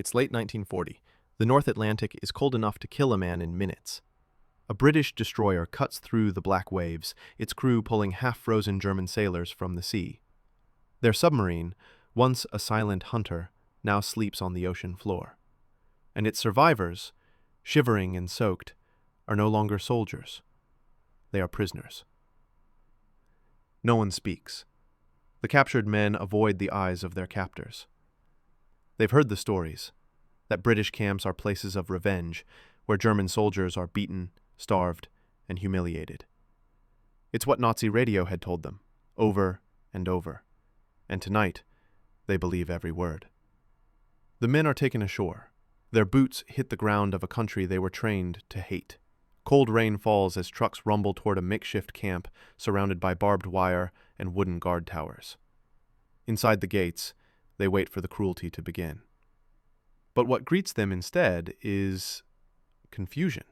It's late 1940. The North Atlantic is cold enough to kill a man in minutes. A British destroyer cuts through the black waves, its crew pulling half-frozen German sailors from the sea. Their submarine, once a silent hunter, now sleeps on the ocean floor. And its survivors, shivering and soaked, are no longer soldiers. They are prisoners. No one speaks. The captured men avoid the eyes of their captors. They've heard the stories, that British camps are places of revenge, where German soldiers are beaten, starved, and humiliated. It's what Nazi radio had told them, over and over. And tonight, they believe every word. The men are taken ashore. Their boots hit the ground of a country they were trained to hate. Cold rain falls as trucks rumble toward a makeshift camp surrounded by barbed wire and wooden guard towers. Inside the gates, they wait for the cruelty to begin. But what greets them instead is confusion.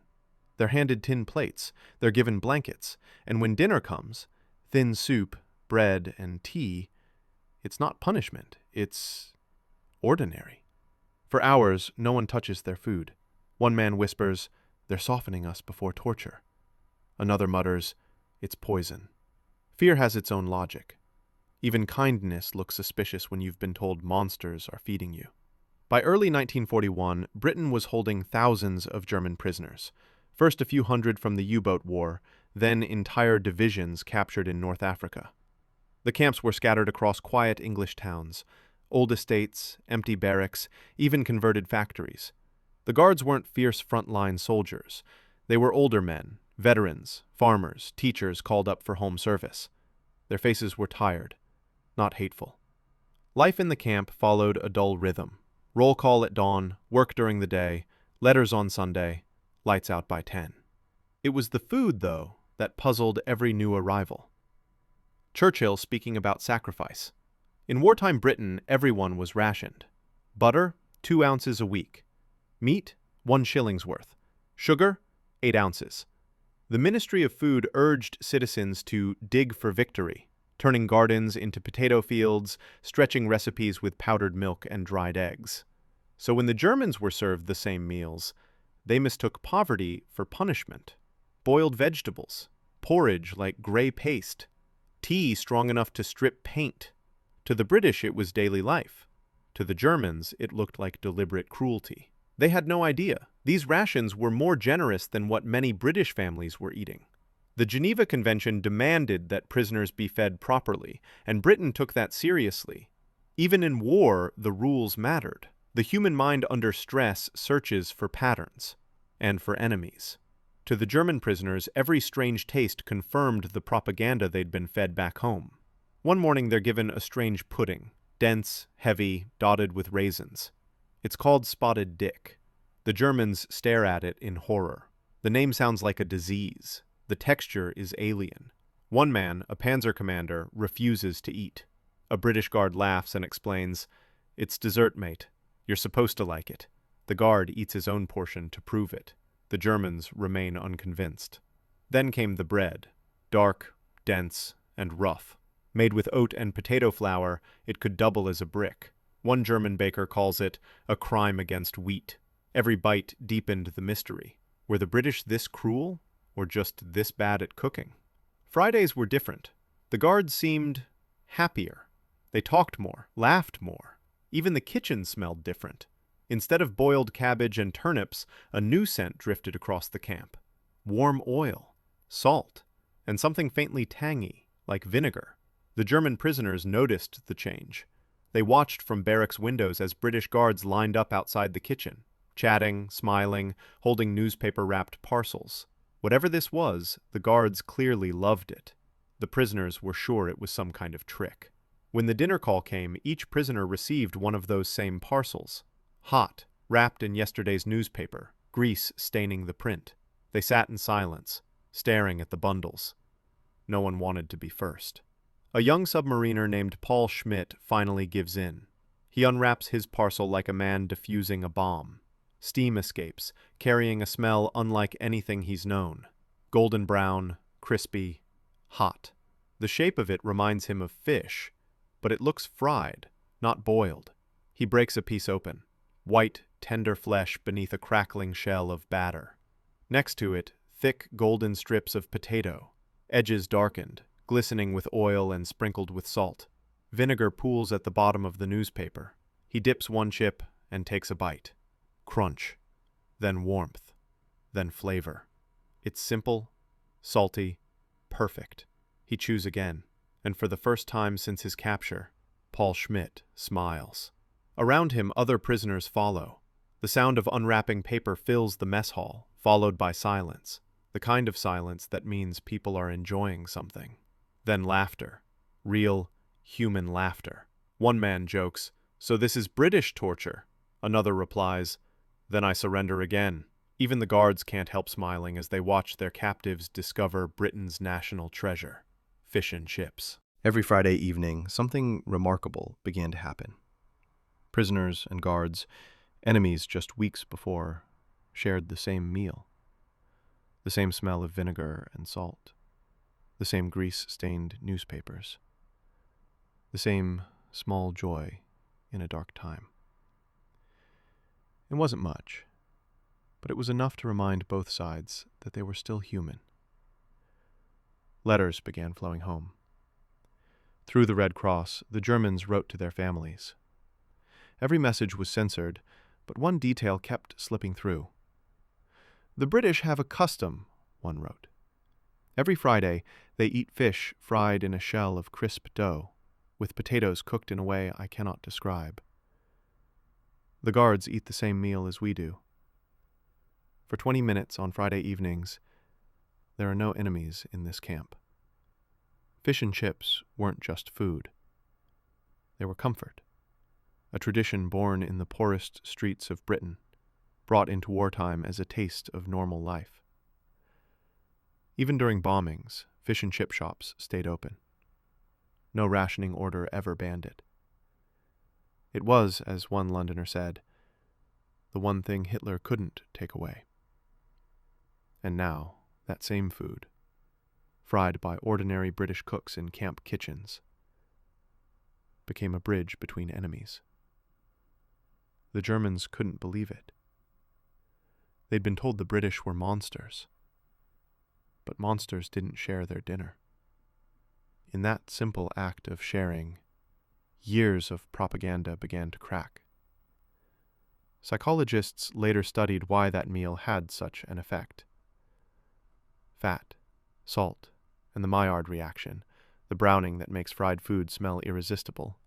They're handed tin plates, they're given blankets, and when dinner comes, thin soup, bread, and tea, it's not punishment, it's ordinary. For hours, no one touches their food. One man whispers, "They're softening us before torture." Another mutters, "It's poison." Fear has its own logic. Even kindness looks suspicious when you've been told monsters are feeding you. By early 1941, Britain was holding thousands of German prisoners. First a few hundred from the U-boat war, then entire divisions captured in North Africa. The camps were scattered across quiet English towns, old estates, empty barracks, even converted factories. The guards weren't fierce frontline soldiers. They were older men, veterans, farmers, teachers called up for home service. Their faces were tired, not hateful. Life in the camp followed a dull rhythm. Roll call at dawn, work during the day, letters on Sunday, lights out by 10. It was the food, though, that puzzled every new arrival. Churchill speaking about sacrifice. In wartime Britain, everyone was rationed. Butter, 2 ounces a week. Meat, 1 shilling's worth. Sugar, 8 ounces. The Ministry of Food urged citizens to dig for victory, turning gardens into potato fields, stretching recipes with powdered milk and dried eggs. So when the Germans were served the same meals, they mistook poverty for punishment. Boiled vegetables, porridge like gray paste, tea strong enough to strip paint. To the British, it was daily life. To the Germans, it looked like deliberate cruelty. They had no idea. These rations were more generous than what many British families were eating. The Geneva Convention demanded that prisoners be fed properly, and Britain took that seriously. Even in war, the rules mattered. The human mind under stress searches for patterns, and for enemies. To the German prisoners, every strange taste confirmed the propaganda they'd been fed back home. One morning they're given a strange pudding, dense, heavy, dotted with raisins. It's called Spotted Dick. The Germans stare at it in horror. The name sounds like a disease. The texture is alien. One man, a panzer commander, refuses to eat. A British guard laughs and explains, "It's dessert, mate. You're supposed to like it." The guard eats his own portion to prove it. The Germans remain unconvinced. Then came the bread, dark, dense, and rough. Made with oat and potato flour, it could double as a brick. One German baker calls it a crime against wheat. Every bite deepened the mystery. Were the British this cruel, or just this bad at cooking? Fridays were different. The guards seemed happier. They talked more, laughed more. Even the kitchen smelled different. Instead of boiled cabbage and turnips, a new scent drifted across the camp. Warm oil, salt, and something faintly tangy, like vinegar. The German prisoners noticed the change. They watched from barracks windows as British guards lined up outside the kitchen, chatting, smiling, holding newspaper-wrapped parcels. Whatever this was, the guards clearly loved it. The prisoners were sure it was some kind of trick. When the dinner call came, each prisoner received one of those same parcels. Hot, wrapped in yesterday's newspaper, grease staining the print. They sat in silence, staring at the bundles. No one wanted to be first. A young submariner named Paul Schmidt finally gives in. He unwraps his parcel like a man defusing a bomb. Steam escapes, carrying a smell unlike anything he's known. Golden brown, crispy, hot. The shape of it reminds him of fish, but it looks fried, not boiled. He breaks a piece open. white, tender flesh beneath a crackling shell of batter. Next to it, thick, golden strips of potato, edges darkened, glistening with oil and sprinkled with salt. Vinegar pools at the bottom of the newspaper. He dips one chip and takes a bite. Crunch, then warmth, then flavor. It's simple, salty, perfect. He chews again, and for the first time since his capture, Paul Schmidt smiles. Around him, other prisoners follow. The sound of unwrapping paper fills the mess hall, followed by silence, the kind of silence that means people are enjoying something. Then laughter, real, human laughter. One man jokes, "So this is British torture." Another replies, "Then I surrender again." Even the guards can't help smiling as they watch their captives discover Britain's national treasure, fish and chips. Every Friday evening, something remarkable began to happen. Prisoners and guards, enemies just weeks before, shared the same meal. The same smell of vinegar and salt. The same grease-stained newspapers. The same small joy in a dark time. It wasn't much, but it was enough to remind both sides that they were still human. Letters began flowing home. Through the Red Cross, the Germans wrote to their families. Every message was censored, but one detail kept slipping through. "The British have a custom," one wrote. "Every Friday, they eat fish fried in a shell of crisp dough, with potatoes cooked in a way I cannot describe. The guards eat the same meal as we do. For 20 minutes on Friday evenings, there are no enemies in this camp." Fish and chips weren't just food. They were comfort, a tradition born in the poorest streets of Britain, brought into wartime as a taste of normal life. Even during bombings, fish and chip shops stayed open. No rationing order ever banned it. It was, as one Londoner said, the one thing Hitler couldn't take away. And now, that same food, fried by ordinary British cooks in camp kitchens, became a bridge between enemies. The Germans couldn't believe it. They'd been told the British were monsters, but monsters didn't share their dinner. In that simple act of sharing, years of propaganda began to crack. Psychologists later studied why that meal had such an effect. Fat, salt, and the Maillard reaction, the browning that makes fried food smell irresistible,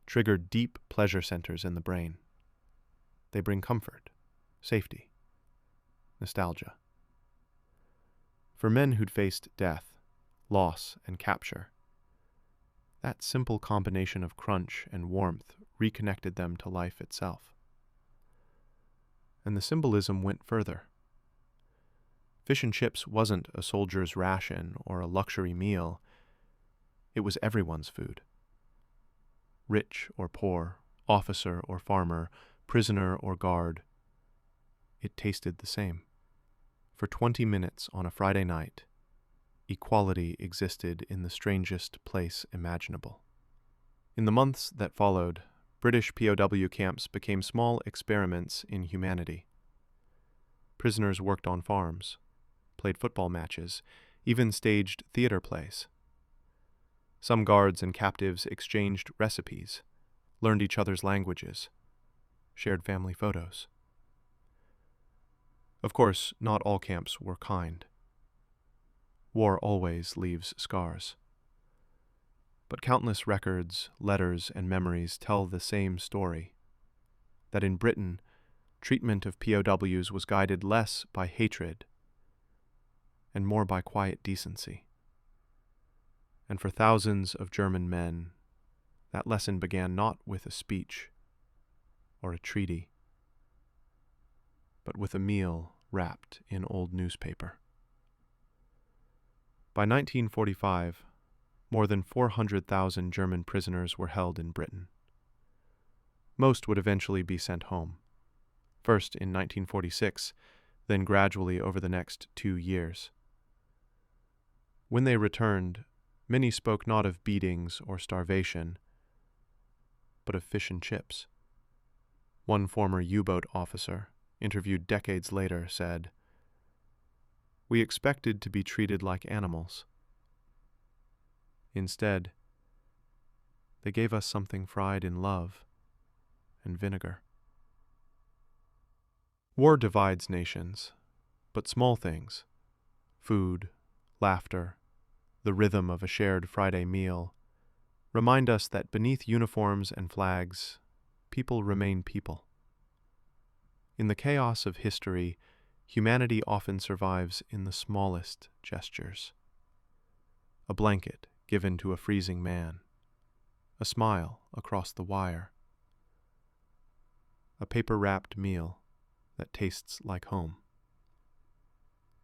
triggered deep pleasure centers in the brain. They bring comfort, safety, nostalgia. For men who'd faced death, loss, and capture, that simple combination of crunch and warmth reconnected them to life itself. And the symbolism went further. Fish and chips wasn't a soldier's ration or a luxury meal. It was everyone's food. Rich or poor, officer or farmer, prisoner or guard, it tasted the same. For 20 minutes on a Friday night, equality existed in the strangest place imaginable. In the months that followed, British POW camps became small experiments in humanity. Prisoners worked on farms, played football matches, even staged theater plays. Some guards and captives exchanged recipes, learned each other's languages, shared family photos. Of course, not all camps were kind. War always leaves scars. But countless records, letters, and memories tell the same story, that in Britain, treatment of POWs was guided less by hatred and more by quiet decency. And for thousands of German men, that lesson began not with a speech or a treaty, but with a meal wrapped in old newspaper. By 1945, more than 400,000 German prisoners were held in Britain. Most would eventually be sent home, first in 1946, then gradually over the next 2 years. When they returned, many spoke not of beatings or starvation, but of fish and chips. One former U-boat officer, interviewed decades later, said, "We expected to be treated like animals. Instead, they gave us something fried in love and vinegar." War divides nations, but small things, food, laughter, the rhythm of a shared Friday meal, remind us that beneath uniforms and flags, people remain people. In the chaos of history, humanity often survives in the smallest gestures. A blanket given to a freezing man, a smile across the wire, a paper-wrapped meal that tastes like home.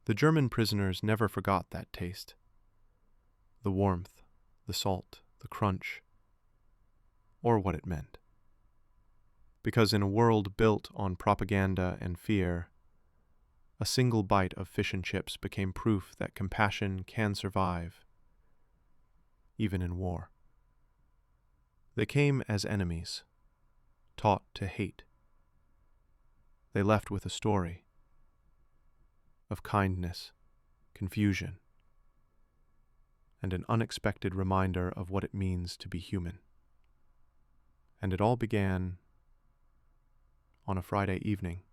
The German prisoners never forgot that taste. The warmth, the salt, the crunch, or what it meant. Because in a world built on propaganda and fear, a single bite of fish and chips became proof that compassion can survive, even in war. They came as enemies, taught to hate. They left with a story of kindness, confusion, and an unexpected reminder of what it means to be human. And it all began on a Friday evening,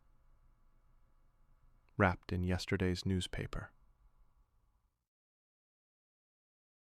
wrapped in yesterday's newspaper.